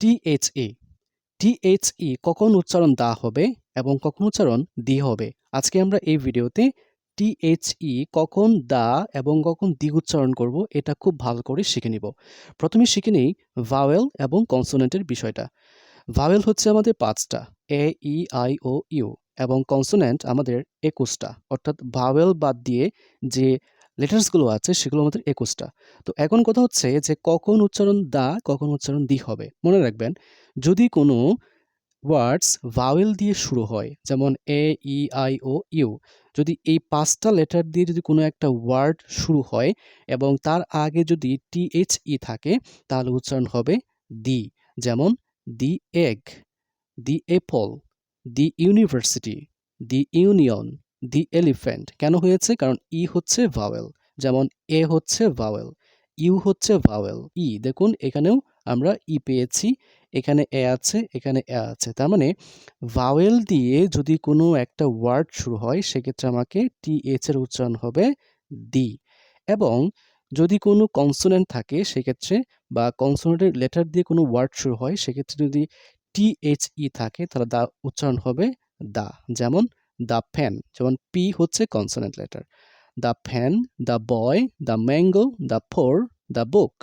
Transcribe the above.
টিএইচই টিএইচই কখন উচ্চারণ দা হবে এবং কখন উচ্চারণ দি হবে। আজকে আমরা এই ভিডিওতে টিএইচই কখন দা এবং কখন দি উচ্চারণ করব এটা খুব ভালো করে শিখে নিব। প্রথমে শিখে নেই ভাওয়েল এবং কনসোনেন্টের বিষয়টা। ভাওয়েল হচ্ছে আমাদের 5টা, এ ই আই ও ইউ, এবং কনসোনেন্ট আমাদের 21টা, অর্থাৎ ভাওয়েল বাদ দিয়ে যে লেটার্সগুলো আছে সেগুলো আমাদের 21টা। তো এখন কথা হচ্ছে যে কখন উচ্চারণ দা কখন উচ্চারণ দি হবে। মনে রাখবেন, যদি কোনো ওয়ার্ডস ভাওয়েল দিয়ে শুরু হয়, যেমন এ ই আই ও ইউ, যদি এই 5টা লেটার দিয়ে যদি কোনো একটা ওয়ার্ড শুরু হয় এবং তার আগে যদি টিএইচই থাকে তাহলে উচ্চারণ হবে দি। যেমন the egg, the apple, the university, the union, the elephant. কেন হয়েছে? কারণ ই হচ্ছে ভাওয়েল। যেমন এ হচ্ছে ভাওয়েল, ইউ হচ্ছে ভাওয়েল, ই দেখুন এখানেও আমরা ই পেয়েছি, এখানে এ আছে, এখানে এ আছে। তার মানে ভাওয়েল দিয়ে যদি কোনো একটা ওয়ার্ড শুরু হয় সেক্ষেত্রে আমাকে টিএইচ এর উচ্চারণ হবে দি। এবং যদি কোনো কনসোনেন্ট থাকে সেক্ষেত্রে, বা কনসোনেন্টের লেটার দিয়ে কোনো ওয়ার্ড শুরু হয় সেক্ষেত্রে যদি টিএইচই থাকে তাহলে দা উচ্চারণ হবে দা। যেমন দ্য ফ্যান, যেমন পি হচ্ছে consonant letter. The fan, the boy, the mango, the four, the book.